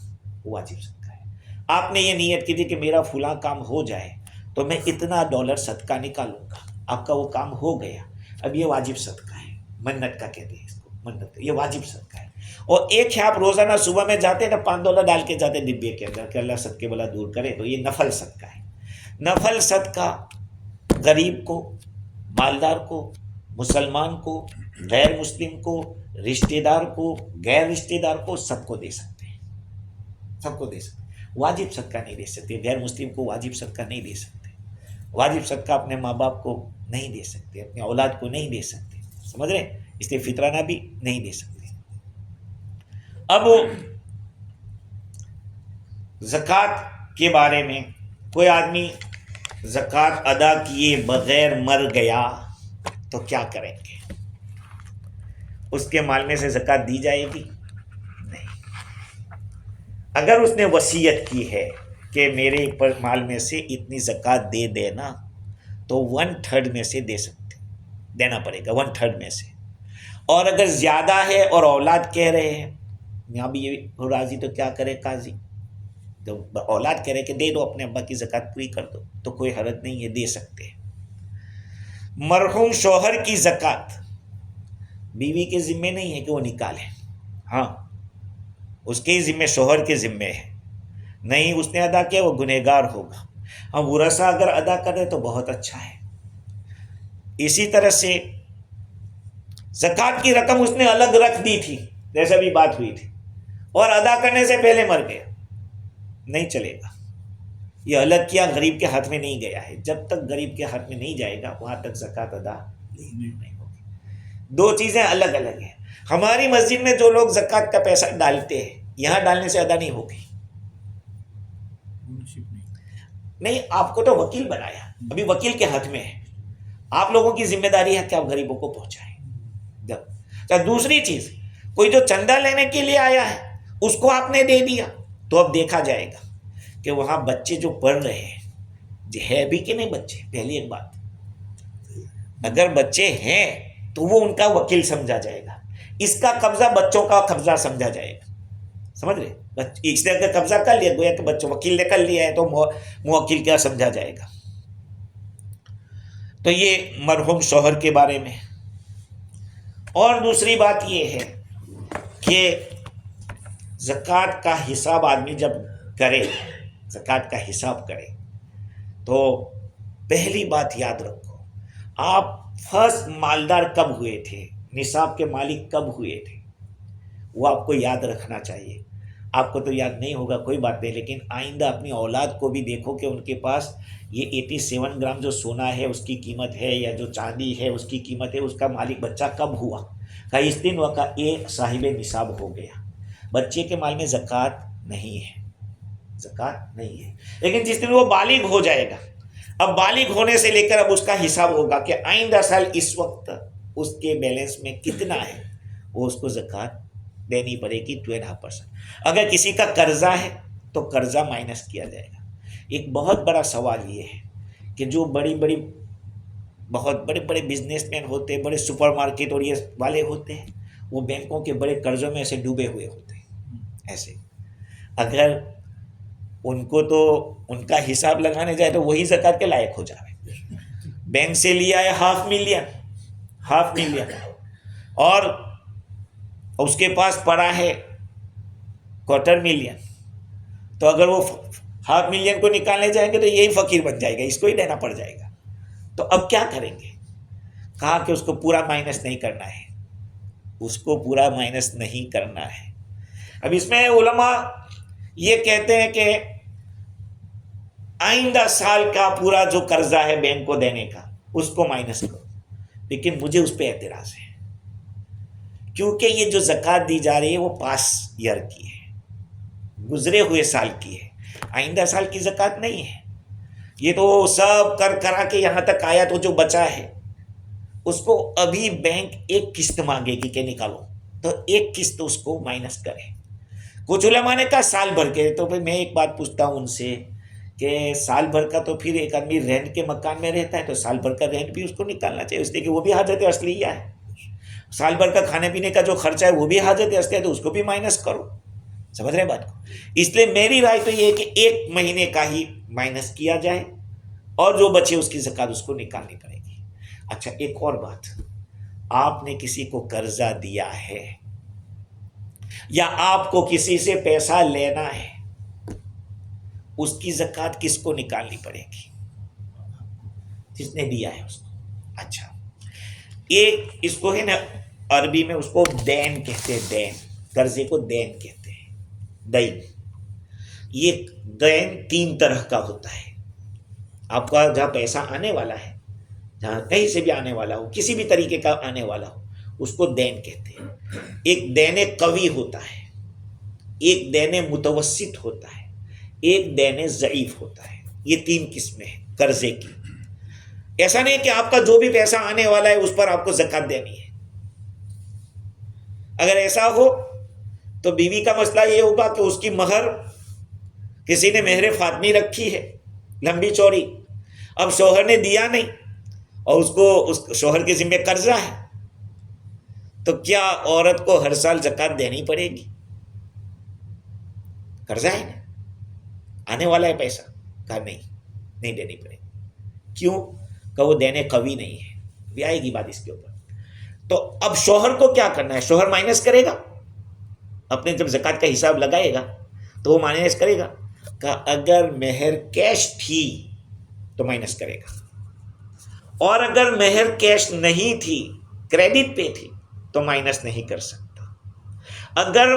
واجب صدقہ ہے. آپ نے یہ نیت کی تھی کہ میرا فلاں کام ہو جائے تو میں اتنا ڈالر صدقہ نکالوں گا، آپ کا وہ کام ہو گیا، اب یہ واجب صدقہ ہے. منت کا کہتے ہیں اس کو، منت، یہ واجب صدقہ ہے. اور ایک ہے آپ روزانہ صبح میں جاتے ہیں نا $5 ڈال کے جاتے ہیں ڈبے کے اندر کہ اللہ صدقے والا دور کرے، تو یہ نفل صدقہ ہے. نفل صدقہ غریب کو، مالدار کو، مسلمان کو، غیر مسلم کو، رشتہ دار کو، غیر رشتہ دار کو، سب کو دے سکتے ہیں، سب کو دے سکتے ہیں. واجب صدقہ نہیں دے سکتے. غیر مسلم کو واجب صدقہ نہیں دے سکتے. واجب صدقہ اپنے ماں باپ کو نہیں دے سکتے، اپنے اولاد کو نہیں دے سکتے، سمجھ رہے ہیں؟ اس لیے فطرانہ بھی نہیں دے سکتے. اب زکوٰۃ کے بارے میں، کوئی آدمی زکوٰۃ ادا کیے بغیر مر گیا تو کیا کریں گے؟ اس کے مال میں سے زکوٰۃ دی جائے گی؟ نہیں. اگر اس نے وصیت کی ہے کہ میرے مال میں سے اتنی زکوٰۃ دے دینا، تو 1/3 میں سے دے سکتے، دینا پڑے گا 1/3 میں سے. اور اگر زیادہ ہے اور اولاد کہہ رہے ہیں، یہاں بھی یہ راضی، تو کیا کرے قاضی؟ جب اولاد کہہ رہے کہ دے دو، اپنے ابا کی زکوٰۃ پوری کر دو، تو کوئی حرج نہیں ہے، دے سکتے ہیں. مرحوم شوہر کی زکوٰۃ بیوی کے ذمے نہیں ہے کہ وہ نکالے، ہاں اس کے ذمے، شوہر کے ذمے ہے. نہیں اس نے ادا کیا وہ گنہگار ہوگا. ہم ورثہ اگر ادا کرے تو بہت اچھا ہے. اسی طرح سے زکوٰۃ کی رقم اس نے الگ رکھ دی تھی، جیسا بھی بات ہوئی تھی، اور ادا کرنے سے پہلے مر گیا، نہیں چلے گا. یہ الگ کیا، غریب کے ہاتھ میں نہیں گیا ہے. جب تک غریب کے ہاتھ میں نہیں جائے گا وہاں تک زکوٰۃ ادا نہیں ہوگی. دو چیزیں الگ الگ ہیں. ہماری مسجد میں جو لوگ زکوٰۃ کا پیسہ ڈالتے ہیں، یہاں ڈالنے سے ادا نہیں ہوگی. نہیں، آپ کو تو وکیل بنایا، ابھی وکیل کے ہاتھ میں ہے. آپ لوگوں کی ذمہ داری ہے کہ آپ غریبوں کو پہنچائیں. جب دوسری چیز، کوئی جو چندہ لینے کے لیے آیا ہے اس کو آپ نے دے دیا، تو اب دیکھا جائے گا کہ وہاں بچے جو پڑھ رہے ہیں ہے بھی کہ نہیں بچے. پہلی ایک بات، اگر بچے ہیں تو وہ ان کا وکیل سمجھا جائے گا. اس کا قبضہ بچوں کا قبضہ سمجھا جائے گا، سمجھ رہے؟ اس نے اگر قبضہ کر لیا، گویا کہ بچوں، وکیل نے کر لیا ہے، تو موکل کیا سمجھا جائے گا. تو یہ مرحوم شوہر کے بارے میں. اور دوسری بات یہ ہے کہ زکوٰۃ کا حساب آدمی جب کرے، زکوٰۃ کا حساب کرے، تو پہلی بات یاد رکھو، آپ فرسٹ مالدار کب ہوئے تھے، نصاب کے مالک کب ہوئے تھے، وہ آپ کو یاد رکھنا چاہیے. آپ کو تو یاد نہیں ہوگا، کوئی بات نہیں، لیکن آئندہ اپنی اولاد کو بھی دیکھو کہ ان کے پاس یہ 87 گرام جو سونا ہے اس کی قیمت ہے، یا جو چاندی ہے اس کی قیمت ہے، اس کا مالک بچہ کب ہوا. کہ اس دن وقت یہ صاحب نصاب ہو گیا. بچے کے مال میں زکوٰۃ نہیں ہے، زکوٰۃ نہیں ہے. لیکن جس دن وہ بالغ ہو جائے گا، اب بالغ ہونے سے لے کر اب اس کا حساب ہوگا کہ آئندہ سال اس وقت اس کے بیلنس میں کتنا ہے، وہ اس کو زکوٰۃ دینی پڑے گی 2.5%. اگر کسی کا قرضہ ہے تو قرضہ مائنس کیا جائے گا. ایک بہت بڑا سوال یہ ہے کہ جو بہت بڑے بزنس مین ہوتے ہیں، بڑے سپر مارکیٹ اور یہ والے ہوتے ہیں، وہ بینکوں کے بڑے قرضوں میں ایسے ڈوبے ہوئے ہوتے ہیں. ایسے اگر ان کو تو ان کا حساب لگانے جائے تو وہی زکوٰۃ کے لائق ہو جائے. بینک سے لیا ہے $500,000 اور اس کے پاس پڑا ہے $250,000، تو اگر وہ $500,000 کو نکالنے جائیں گے تو یہی فقیر بن جائے گا، اس کو ہی دینا پڑ جائے گا. تو اب کیا کریں گے؟ کہا کہ اس کو پورا مائنس نہیں کرنا ہے، اس کو پورا مائنس نہیں کرنا ہے. اب اس میں علماء یہ کہتے ہیں کہ آئندہ سال کا پورا جو قرضہ ہے بینک کو دینے کا، اس کو مائنس کرو. لیکن مجھے اس پہ اعتراض ہے، کیونکہ یہ جو زکوٰۃ دی جا رہی ہے وہ پاس ایئر کی ہے، گزرے ہوئے سال کی ہے، آئندہ سال کی زکوٰۃ نہیں ہے۔ یہ تو سب کرا کے یہاں تک آیا تو جو بچا ہے اس کو ابھی بینک ایک قسط مانگے گی کہ نکالو، تو ایک قسط اس کو مائنس کرے۔ کچھ علماء نے کہا سال بھر کے، تو پھر میں ایک بات پوچھتا ہوں ان سے کہ سال بھر کا تو پھر ایک آدمی رینٹ کے مکان میں رہتا ہے تو سال بھر کا رینٹ بھی اس کو نکالنا چاہیے، اس لیے کہ وہ بھی حاجت اصلیہ ہے۔ سال بھر کا کھانے پینے کا جو خرچہ ہے وہ بھی حاجت اصلیہ ہے، تو اس کو بھی مائنس کرو۔ سمجھ رہے بات کو؟ اس لیے میری رائے تو یہ ہے کہ ایک مہینے کا ہی مائنس کیا جائے اور جو بچے اس کی زکوٰۃ اس کو نکالنی پڑے گی۔ اچھا ایک اور بات، آپ نے کسی کو قرضہ دیا ہے یا آپ کو کسی سے پیسہ لینا ہے، اس کی زکوٰۃ کس کو نکالنی پڑے گی؟ جس نے دیا ہے اس کو۔ اچھا ایک اس کو ہے نا عربی میں اس کو دین کہتے ہیں، دین، قرضے کو دین کہتے ہیں، دین۔ یہ دین 3 طرح کا ہوتا ہے۔ آپ کا جہاں پیسہ آنے والا ہے، جہاں کہیں سے بھی آنے والا ہو، کسی بھی طریقے کا آنے والا ہو، اس کو دین کہتے ہیں۔ ایک دین قوی ہوتا ہے، ایک دین متوسط ہوتا ہے، ایک دین ضعیف ہوتا ہے۔ یہ 3 قسمیں ہیں قرضے کی۔ ایسا نہیں کہ آپ کا جو بھی پیسہ آنے والا ہے اس پر آپ کو زکوٰۃ دینی ہے۔ اگر ایسا ہو تو بیوی کا مسئلہ یہ ہوگا کہ اس کی مہر کسی نے مہر فاطمی رکھی ہے لمبی چوڑی، اب شوہر نے دیا نہیں اور اس کو اس شوہر کے ذمہ قرضہ ہے، تو کیا عورت کو ہر سال زکوٰۃ دینی پڑے گی؟ قرضہ ہے نا، آنے والا ہے پیسہ، کہا نہیں دینی پڑے گی۔ کیوں؟ کہ وہ دینے قوی نہیں ہے، بھی آئے گی بات اس کے اوپر۔ تو اب شوہر کو کیا کرنا ہے؟ شوہر مائنس کرے گا اپنے، جب زکوٰۃ کا حساب لگائے گا تو وہ مائنس کرے گا کہ اگر مہر کیش تھی تو مائنس کرے گا، اور اگر مہر کیش نہیں تھی، کریڈٹ پہ تھی، تو مائنس نہیں کر سکتا۔ اگر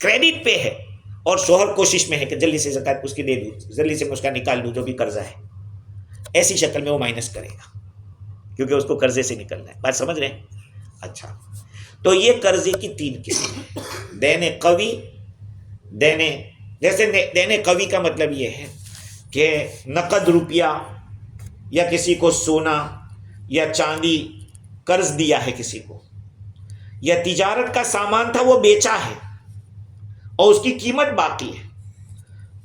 کریڈٹ پہ ہے اور شوہر کوشش میں ہے کہ جلدی سے زکوٰۃ اس کی دے دوں، جلدی سے میں اس کا نکال دوں جو بھی قرضہ ہے، ایسی شکل میں وہ مائنس کرے گا کیونکہ اس کو قرضے سے نکلنا ہے۔ بات سمجھ رہے ہیں؟ اچھا تو یہ قرضے کی 3 قسم ہیں، دین قوی، جیسے دین قوی کا مطلب یہ ہے کہ نقد روپیہ یا کسی کو سونا یا چاندی قرض دیا ہے کسی کو، یا تجارت کا سامان تھا وہ بیچا ہے اور اس کی قیمت باقی ہے،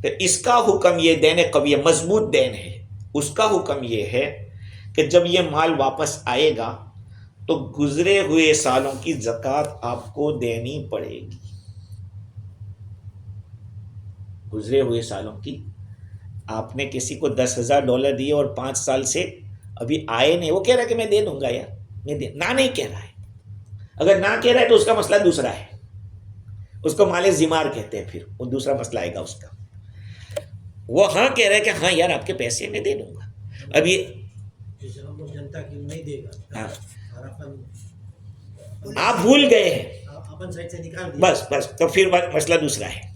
تو اس کا حکم یہ دین قوی ہے، مضبوط دین ہے۔ اس کا حکم یہ ہے کہ جب یہ مال واپس آئے گا تو گزرے ہوئے سالوں کی زکوٰۃ آپ کو دینی پڑے گی۔ گزرے ہوئے سالوں کی، آپ نے کسی کو $10,000 دیے اور 5 سال سے ابھی آئے نہیں، وہ کہہ رہا ہے کہ میں دے دوں گا یار، نہ نہیں کہہ رہا ہے۔ اگر نہ کہہ رہا ہے تو اس کا مسئلہ دوسرا ہے، اس کو مال زمار کہتے ہیں، پھر وہ دوسرا مسئلہ آئے گا اس کا۔ وہ ہاں کہہ رہا ہے کہ ہاں یار آپ کے پیسے میں دے دوں گا، ابھی جنتا کی نہیں دے گا، آپ بھول گئے ہیں، بس تو پھر مسئلہ دوسرا ہے۔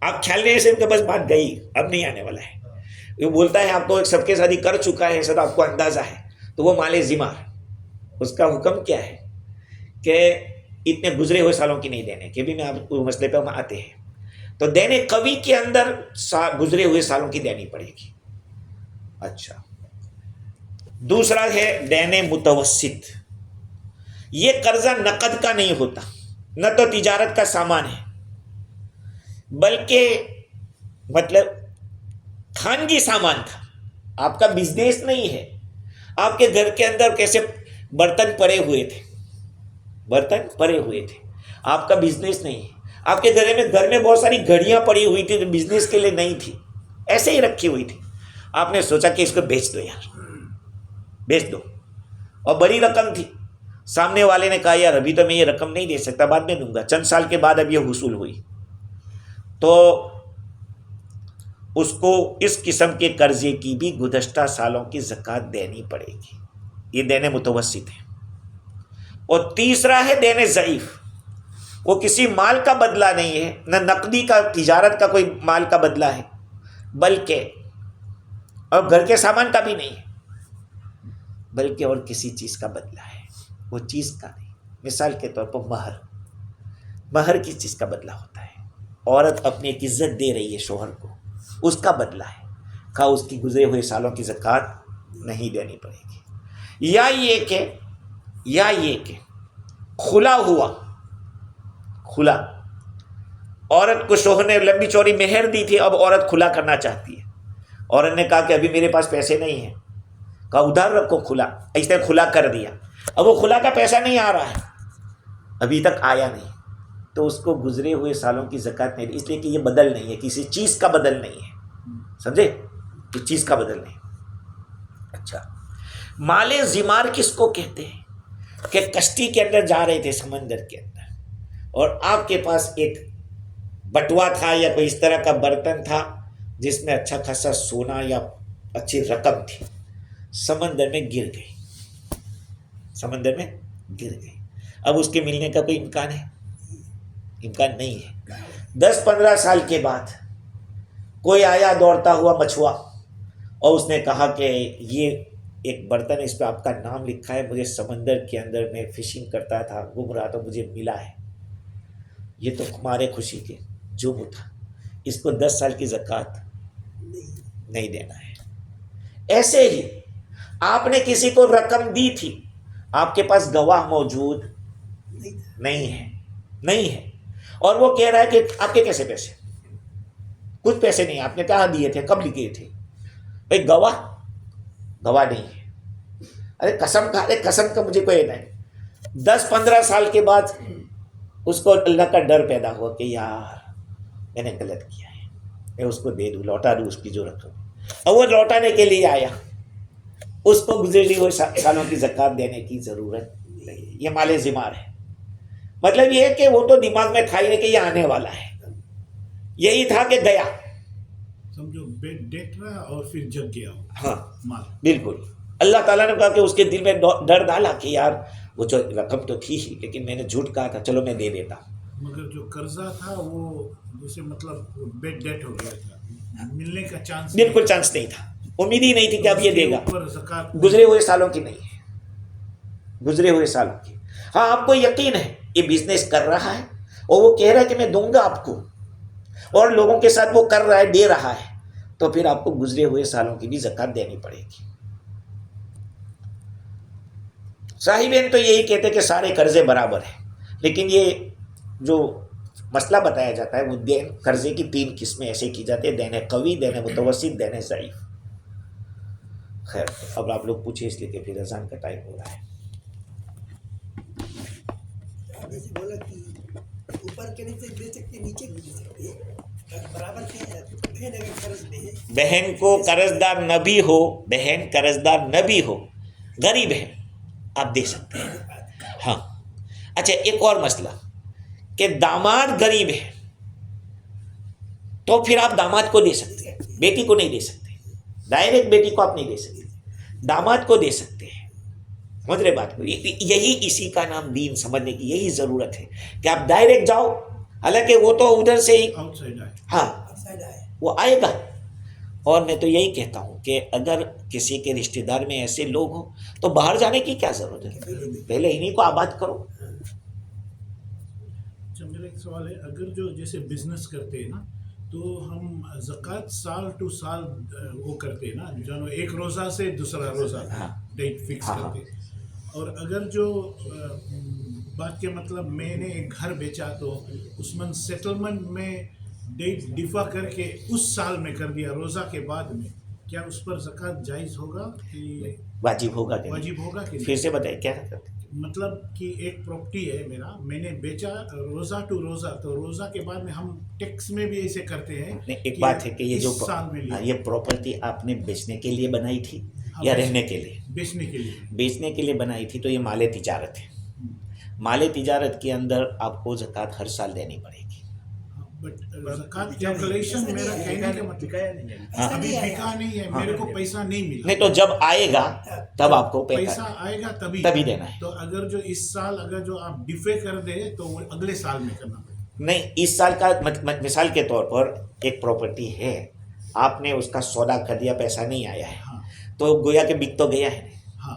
آپ خیال نہیں سے کہ بس بات گئی، اب نہیں آنے والا ہے۔ وہ بولتا ہے آپ کو ایک سب کے ساتھ ہی کر چکا ہے، سب آپ کو اندازہ ہے، تو وہ مال زمار، اس کا حکم کیا ہے کہ اتنے گزرے ہوئے سالوں کی نہیں دینے کے، بھی میں آپ کو مسئلے پہ ہم آتے ہیں۔ تو دین قوی کے اندر گزرے ہوئے سالوں کی دینی پڑے گی۔ اچھا دوسرا ہے دین متوسط، یہ قرضہ نقد کا نہیں ہوتا، نہ تو تجارت کا سامان ہے، بلکہ مطلب خانگی سامان تھا، آپ کا بزنس نہیں ہے، آپ کے گھر کے اندر کیسے برتن پڑے ہوئے تھے، آپ کا بزنس نہیں ہے، آپ کے گھر میں بہت ساری گھڑیاں پڑی ہوئی تھی جو بزنس کے لیے نہیں تھی، ایسے ہی رکھی ہوئی تھی، آپ نے سوچا کہ اس کو بیچ دو یار، بیچ دو، اور بڑی رقم تھی، سامنے والے نے کہا یار ابھی تو میں یہ رقم نہیں دے سکتا، بعد میں دوں گا، چند سال کے بعد اب یہ وصول ہوئی، تو اس کو اس قسم کے قرضے کی بھی گزشتہ سالوں کی زکوٰۃ دینی پڑے گی۔ یہ دین متوسط ہے۔ اور تیسرا ہے دین ضعیف، وہ کسی مال کا بدلہ نہیں ہے، نہ نقدی کا، تجارت کا کوئی مال کا بدلہ ہے، بلکہ اور گھر کے سامان کا بھی نہیں ہے، بلکہ اور کسی چیز کا بدلہ ہے، وہ چیز کا نہیں. مثال کے طور پر مہر کی چیز کا بدلہ ہوتا ہے. عورت اپنی ایک عزت دے رہی ہے شوہر کو، اس کا بدلہ ہے. کہا اس کی گزرے ہوئے سالوں کی زکوٰۃ نہیں دینی پڑے گی. یا یہ کہ کھلا ہوا، عورت کو شوہر نے لمبی چوڑی مہر دی تھی، اب عورت کھلا کرنا چاہتی ہے. عورت نے کہا کہ ابھی میرے پاس پیسے نہیں ہیں. کہا ادھر رکھو کھلا، اس نے کھلا کر دیا. اب وہ کھلا کا پیسہ نہیں آ رہا ہے، ابھی تک آیا نہیں، تو اس کو گزرے ہوئے سالوں کی زکوٰۃ نہیں دی، اس لیے کہ یہ بدل نہیں ہے، کسی چیز کا بدل نہیں ہے. سمجھے؟ کسی چیز کا بدل نہیں. اچھا، مال زمار کس کو کہتے ہیں؟ کہ کشتی کے اندر جا رہے تھے سمندر کے اندر، اور آپ کے پاس ایک بٹوا تھا یا کوئی اس طرح کا برتن تھا جس میں اچھا خاصا سونا یا اچھی رقم تھی، سمندر میں گر گئی. اب اس کے ملنے کا کوئی امکان ہے؟ امکان نہیں ہے. 10-15 سال کے بعد کوئی آیا دوڑتا ہوا مچھوا، اور اس نے کہا کہ یہ ایک برتن ہے، اس پہ آپ کا نام لکھا ہے، مجھے سمندر کے اندر میں فشنگ کرتا تھا، گھوم رہا تھا، مجھے ملا ہے، یہ تو ہمارے خوشی کے جرم تھا، اس کو 10 سال کی زکوٰۃ نہیں دینا ہے. ایسے ہی آپ نے کسی کو رقم دی تھی، آپ کے پاس گواہ موجود نہیں ہے، اور وہ کہہ رہا ہے کہ آپ کے کیسے پیسے؟ کچھ پیسے نہیں، آپ نے کہاں دیے تھے، کب لکھے تھے؟ بھائی گواہ نہیں ہے. ارے قسم کا مجھے کوئی نہیں. 10-15 سال کے بعد اس کو اللہ کا ڈر پیدا ہوا کہ یار میں نے غلط کیا ہے، میں اس کو دے دوں، لوٹا دوں اس کی جو رقم. اور وہ لوٹانے کے لیے آیا، اس کو گزری ہوئے سالوں کی زکوٰۃ دینے کی ضرورت نہیں. یہ مال زمار ہے. مطلب یہ ہے کہ وہ تو دماغ میں تھا ہی کہ یہ آنے والا ہے، یہی تھا کہ گیا، سمجھو دیکھ رہا اور پھر جگ گیا. ہاں مال بالکل. اللہ تعالیٰ نے کہا کہ اس کے دل میں ڈر ڈالا کہ یار وہ جو رقم تو تھی ہی، لیکن میں نے جھوٹ کہا تھا، چلو میں دے دیتا. مگر جو قرضہ تھا وہ جیسے مطلب بیڈ ڈیٹ ہو گیا تھا، ملنے کا چانس بالکل چانس نہیں تھا، امید ہی نہیں تھی کہ اب یہ دے گا. زکوٰۃ گزرے ہوئے سالوں کی نہیں ہے، گزرے ہوئے سالوں کی. ہاں آپ کو یقین ہے یہ بزنس کر رہا ہے، اور وہ کہہ رہا ہے کہ میں دوں گا آپ کو، اور لوگوں کے ساتھ وہ کر رہا ہے، دے رہا ہے، تو پھر آپ کو گزرے ہوئے سالوں کی بھی زکوٰۃ دینی پڑے گی. صاحبین تو یہی کہتے کہ سارے قرضے برابر ہیں، لیکن یہ جو مسئلہ بتایا جاتا ہے وہ دین قرضے کی 3 قسمیں ایسے کی جاتی ہیں: دین قوی، دین متوسط، دین ضعیف. خیر اب آپ لوگ پوچھیں، اس لیے کہ پھر اذان کا ٹائم ہو رہا ہے. جیسے بولا کہ اوپر کے نیچے دے سکتے، نیچے بھی دے سکتے، برابر کیا ہے. بہن اگر قرض میں ہے، بہن کو قرضدار نہ بھی ہو، بہن قرضدار نہ بھی ہو، غریب ہے، آپ دے سکتے ہیں. ہاں اچھا، ایک اور مسئلہ کہ داماد غریب ہے تو پھر آپ داماد کو دے سکتے ہیں، بیٹی کو نہیں دے سکتے. ڈائریکٹ بیٹی کو آپ نہیں دے سکتے، داماد کو دے سکتے ہیں. سمجھ رہے بات کو؟ یہی اسی کا نام دین سمجھنے کی یہی ضرورت ہے کہ آپ ڈائریکٹ جاؤ، حالانکہ وہ تو ادھر سے ہی آؤٹ سائڈ آئے. ہاں آؤٹ سائڈ آئے. وہ آئے گا. اور میں تو یہی کہتا ہوں کہ اگر کسی کے رشتہ دار میں ایسے لوگ ہوں تو باہر جانے کی کیا ضرورت ہے، پہلے انہیں کو آباد کرو. اچھا، میرا ایک سوال ہے، اگر جو جیسے بزنس کرتے ہیں نا، تو ہم زکوٰۃ سال ٹو سال وہ کرتے ہیں نا، جانو ایک روزہ سے دوسرا روزہ ڈیٹ فکس کرتے ہیں. اور اگر جو بات کے مطلب میں نے ایک گھر بیچا تو اس میں سیٹلمنٹ میں ڈیٹ ڈفا کر کے اس سال میں کر دیا روزہ کے بعد میں، کیا اس پر زکوٰۃ جائز ہوگا کہ واجب ہوگا کہ واجب ہوگا کہ پھر سے بتائیں کیا کرتے؟ مطلب کہ ایک پراپرٹی ہے میرا، میں نے بیچا روزہ ٹو روزہ، تو روزہ کے بعد میں ہم ٹیکس میں بھی ایسے کرتے ہیں. ایک بات ہے کہ یہ جو اس سال میں لیا، یہ پراپرٹی آپ نے بیچنے کے لیے بنائی تھی یا رہنے کے لیے؟ بیچنے کے لیے. بیچنے کے لیے بنائی تھی تو یہ مال تجارت ہے. مال تجارت کے اندر آپ کو زکوٰۃ ہر سال دینی پڑے گی. بٹ زکوٰۃ کیلکولیشن میرا کہنے کا مطلب ابھی بکا نہیں ہے، میرے کو پیسہ نہیں ملا. نہیں تو جب آئے گا تب آپ کو پیسہ آئے گا تبھی دینا ہے. تو اگر جو اس سال اگر جو آپ ڈیفے کر دے تو وہ اگلے سال میں کرنا پڑے. نہیں، اس سال کا مثال کے طور پر ایک پراپرٹی ہے، آپ نے اس کا سودا کر دیا، پیسہ نہیں آیا ہے، تو گویا کہ بک تو گیا ہے. ہاں،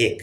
1,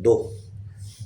2,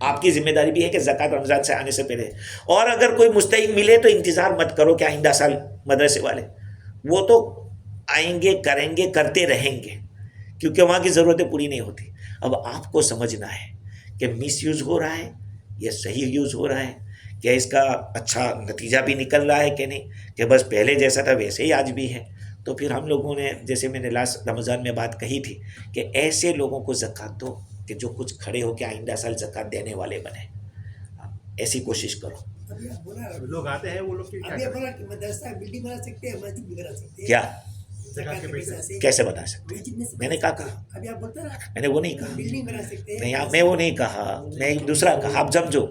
آپ کی ذمہ داری بھی ہے کہ زکوٰۃ رمضان سے آنے سے پہلے. اور اگر کوئی مستحق ملے تو انتظار مت کرو کہ آئندہ سال مدرسے والے وہ تو آئیں گے، کریں گے، کرتے رہیں گے، کیونکہ وہاں کی ضرورتیں پوری نہیں ہوتی. اب آپ کو سمجھنا ہے کہ مس یوز ہو رہا ہے یا صحیح یوز ہو رہا ہے، کیا اس کا اچھا نتیجہ بھی نکل رہا ہے کہ نہیں، کہ بس پہلے جیسا تھا ویسے ہی آج بھی ہے. تو پھر ہم لوگوں نے جیسے میں نے لاسٹ رمضان میں بات کہی تھی کہ ایسے لوگوں کو زکوٰۃ دو کہ جو کچھ کھڑے ہو کے آئندہ سال زکوٰۃ دینے والے بنے. ایسی کوشش کرو. ابھی آپ بولا لوگ آتے ہیں وہ لوگ کیا ابھی آپ بولا کہ مدرسہ بلڈنگ بنا سکتے ہیں، مسجد بھی بنا سکتے ہیں. کیا زکوٰۃ کے پیسے سے کیسے بتا سکتے؟ مسجد میں سے میں نے کہا کہا ابھی آپ بولتے نا میں نے وہ نہیں کہا. بلڈنگ بنا سکتے ہیں. نہیں میں وہ نہیں کہا، میں ایک دوسرا کہا. آپ سمجھو،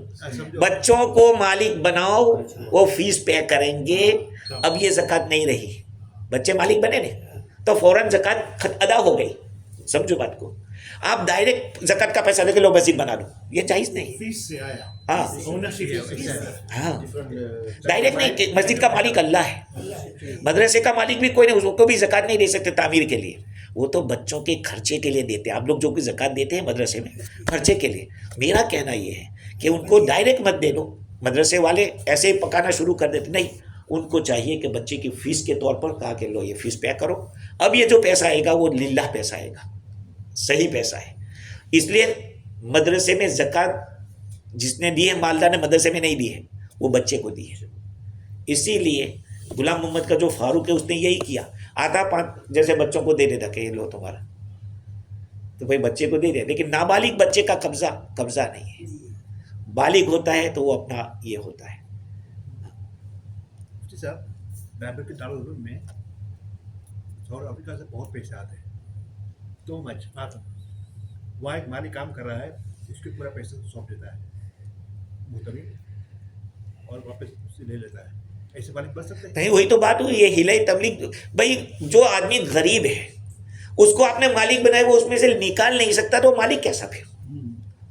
بچوں کو مالک بناؤ، وہ فیس پے کریں گے. اب یہ زکوٰۃ نہیں رہی، بچے مالک بنے نہیں تو فوراً زکوٰۃ ادا ہو گئی. سمجھو بات کو. آپ ڈائریکٹ زکوٰۃ کا پیسہ لے کے لو مسجد بنا لو، یہ جائز نہیں. فیس سے آیا ہاں اونرشپ ہاں ڈائریکٹ نہیں کہ مسجد کا مالک اللہ ہے. مدرسے کا مالک بھی کوئی نہیں، اس کو بھی زکوٰۃ نہیں دے سکتے تعمیر کے لیے. وہ تو بچوں کے خرچے کے لیے دیتے ہیں. آپ لوگ جو کوئی زکوٰۃ دیتے ہیں مدرسے میں خرچے کے لیے. میرا کہنا یہ ہے کہ ان کو ڈائریکٹ مت دے دو. مدرسے والے ایسے ہی پکانا شروع کر دیتے نہیں. ان کو چاہیے کہ بچے کی فیس کے طور پر کہا کہ لو یہ فیس پے کرو. اب یہ جو پیسہ آئے گا وہ للہ پیسہ آئے گا، صحیح پیسہ ہے. اس لیے مدرسے میں زکوٰۃ جس نے دی ہے مالدار نے مدرسے میں نہیں دی ہے، وہ بچے کو دی ہے. اسی لیے غلام محمد کا جو فاروق ہے اس نے یہی کیا. آدھا پانچ جیسے بچوں کو دے دیتا کہ یہ لو تمہارا، تو بھائی بچے کو دے دے. لیکن نابالغ بچے کا قبضہ نہیں ہے. بالغ ہوتا ہے تو وہ اپنا یہ ہوتا ہے. مفتی صاحب، بہبل کے دارالعلوم میں ساؤتھ افریقہ سے بہت پیسے آتے ہیں. تو وہاں ایک مالی کام کر رہا ہے، اس کے پورا پیسہ سونپ دیتا ہے محتمی اور واپس اس سے لے لیتا ہے. ایسے مالک بن سکتے ہیں؟ نہیں، وہی تو بات ہوئی. یہ ہلائی تبلیغ. بھائی جو آدمی غریب ہے اس کو آپ نے مالک بنایا، وہ اس میں سے نکال نہیں سکتا تو مالک کیسا پھر؟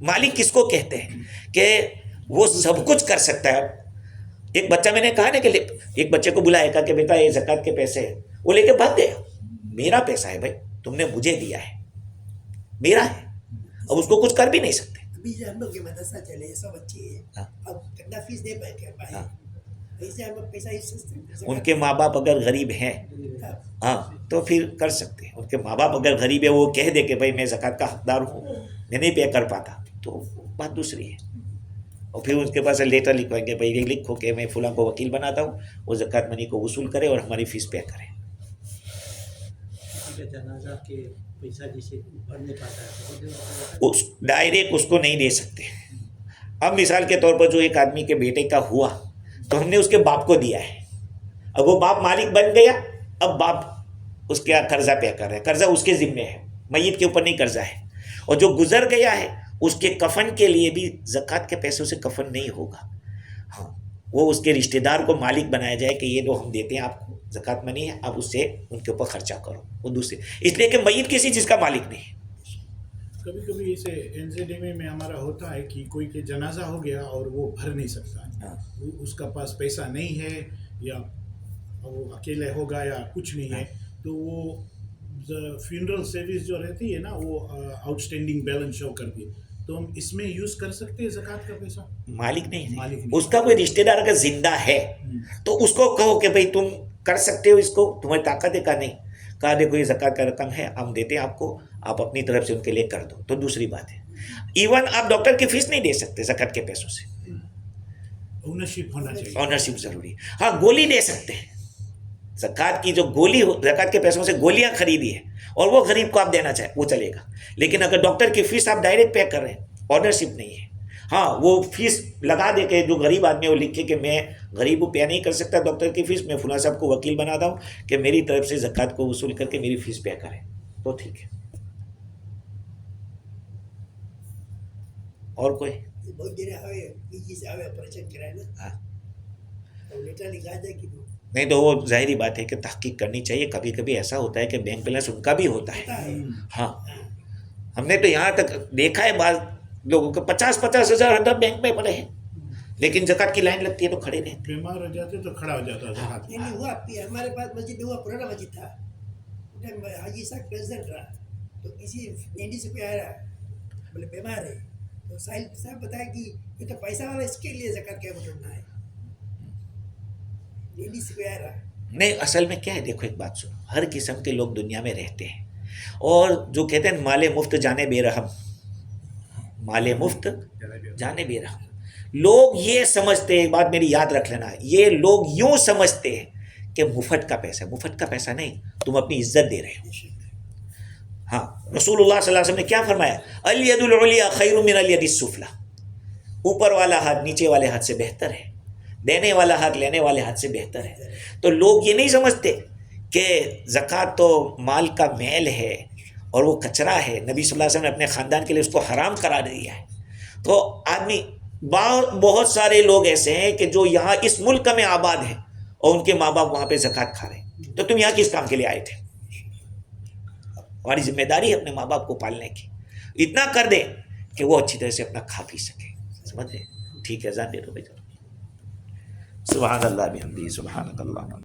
مالک کس کو کہتے ہیں کہ وہ سب کچھ کر سکتا ہے. ایک بچہ میں نے کہا نا کہ ایک بچے کو بلایا کہا کہ بیٹا یہ زکوٰۃ کے پیسے ہیں، وہ لے کے بھاگ گیا. میرا پیسہ ہے بھائی، تم نے مجھے دیا ہے، میرا ہے. اب اس کو کچھ کر بھی نہیں سکتے. ابھی جو ہم لوگ کے مدرسہ چلے 100 بچے ہیں، اب کتنا فیس دے پائے کیا پائے، ایسے ہم لوگ پیسہ اس سے ان کے ماں باپ اگر غریب ہیں ہاں تو پھر کر سکتے ہیں. ان کے ماں باپ اگر غریب ہے، وہ کہہ دے کہ بھائی میں زکوٰۃ کا حقدار ہوں، میں نہیں پے کر پاتا، تو بات دوسری ہے. اور پھر اس کے پاس لیٹر لکھوائیں گے بھائی یہ لکھو کہ میں فلاں کو وکیل بناتا ہوں، وہ زکوٰۃ منی کو وصول کرے اور ہماری فیس پے کرے. جنازہ کے پیسہ جسے بھر نہیں پاتا ہے اس ڈائریکٹ اس کو نہیں دے سکتے. اب مثال کے طور پر جو ایک آدمی کے بیٹے کا ہوا تو ہم نے اس کے باپ کو دیا ہے. اب وہ باپ مالک بن گیا، اب باپ اس کا قرضہ پے کر رہا ہے. قرضہ اس کے ذمے ہے، میت کے اوپر نہیں قرضہ ہے. اور جو گزر گیا ہے اس کے کفن کے لیے بھی زکوٰۃ کے پیسوں سے کفن نہیں ہوگا. ہاں وہ اس کے رشتہ دار کو مالک بنایا جائے کہ یہ لو ہم دیتے ہیں آپ کو، زکوٰۃ منی ہے، اب اس سے ان کے اوپر خرچہ کرو. وہ دوسرے اس لیے کہ میت کسی چیز کا مالک نہیں ہے. کبھی کبھی اسے NZMA میں ہمارا ہوتا ہے کہ کوئی کے جنازہ ہو گیا اور وہ بھر نہیں سکتا، اس کا پاس پیسہ نہیں ہے یا وہ اکیلے ہوگا یا کچھ نہیں ہے، تو وہ فیونرل سروس جو رہتی ہے نا وہ آؤٹ اسٹینڈنگ بیلنس شو کرتی ہے. تو ہم اس میں یوز کر سکتے ہیں زکوٰۃ کا پیسہ؟ مالک نہیں مالک ہے. نہیں. اس کا کوئی رشتہ دار اگر زندہ ہے تو اس کو کہو کہ بھائی تم کر سکتے ہو اس کو، تمہاری طاقت ہے. کا نہیں کہا دیکھو یہ زکوٰۃ کا رقم ہے، ہم دیتے ہیں آپ کو، آپ اپنی طرف سے ان کے لیے کر دو، تو دوسری بات ہے. ایون آپ ڈاکٹر کی فیس نہیں دے سکتے زکوٰۃ کے پیسوں سے. اونرشپ ہونا چاہیے. آنرشپ ضروری. ہاں گولی دے سکتے ہیں. زکوٰۃ کی جو گولی زکوٰۃ کے پیسوں سے گولیاں خریدی ہے اور وہ غریب کو آپ دینا چاہیں وہ چلے گا. لیکن اگر ڈاکٹر کی فیس آپ ڈائریکٹ پے کر رہے ہیں، آنرشپ نہیں ہے. ہاں وہ فیس لگا دے کے جو غریب آدمی ہے وہ لکھے کہ میں غریب پے نہیں کر سکتا ڈاکٹر کی فیس، میں فلاں صاحب کو وکیل بناتا ہوں کہ میری طرف سے زکوٰۃ کو وصول کر کے میری فیس پے کریں، تو ٹھیک ہے. اور کوئی؟ بہت دیر PG سے آوے آپریشن کرائے نا، ہاں تو لیٹر لکھا جائے کہ نہیں تو وہ ظاہری بات ہے کہ تحقیق کرنی چاہیے. کبھی کبھی ایسا ہوتا ہے کہ بینک بیلنس ان کا بھی ہوتا ہے. ہاں ہم نے تو یہاں تک دیکھا ہے بعض لوگوں کو 50,000 ہزار بینک میں پڑے ہیں لیکن زکوٰۃ کی لائن لگتی ہے تو کھڑے نہیں. بیمار ہو جاتے تو کھڑا ہو جاتا زکوٰۃ. نہیں ہوا ہمارے پاس مسجد ہوا، پرانا مسجد تھا، حاجی صاحب پریزیڈنٹ رہا، تو کسی ND سے کوئی آیا بولے بیمار ہے، تو ساحل صاحب بتایا کہ یہ تو پیسہ والا اس کے لیے زکوٰۃ کیا بٹھنا ہے، یہ نہیں سکھایا رہا. نہیں، اصل میں کیا ہے، دیکھو ایک بات سنو، ہر قسم کے لوگ دنیا میں رہتے ہیں، اور جو کہتے ہیں مال مفت جانے بے رحم، مال مفت جانے بے رحم، لوگ یہ سمجھتے ہیں، ایک بات میری یاد رکھ لینا، یہ لوگ یوں سمجھتے ہیں کہ مفت کا پیسہ، مفت کا پیسہ نہیں، تم اپنی عزت دے رہے ہو. ہاں، رسول اللہ صلی اللہ علیہ وسلم نے کیا فرمایا، الید العلیٰ خیر من الید السفلیٰ، اوپر والا ہاتھ نیچے والے ہاتھ سے بہتر ہے، دینے والا ہاتھ لینے والے ہاتھ سے بہتر ہے. تو لوگ یہ نہیں سمجھتے کہ زکوٰۃ تو مال کا میل ہے اور وہ کچرا ہے، نبی صلی اللہ علیہ وسلم نے اپنے خاندان کے لیے اس کو حرام قرار دیا ہے. تو آدمی بہت سارے لوگ ایسے ہیں کہ جو یہاں اس ملک میں آباد ہیں اور ان کے ماں باپ وہاں پہ زکوٰۃ کھا رہے ہیں، تو تم یہاں کس کام کے لیے آئے تھے؟ ہماری ذمہ داری ہے اپنے ماں باپ کو پالنے کی، اتنا کر دیں کہ وہ اچھی طرح سے اپنا کھا پی سکے. سمجھ رہے؟ ٹھیک ہے، اذان دے دو بھائی. سبحان اللہ بحمدہ، سبحانک اللہ.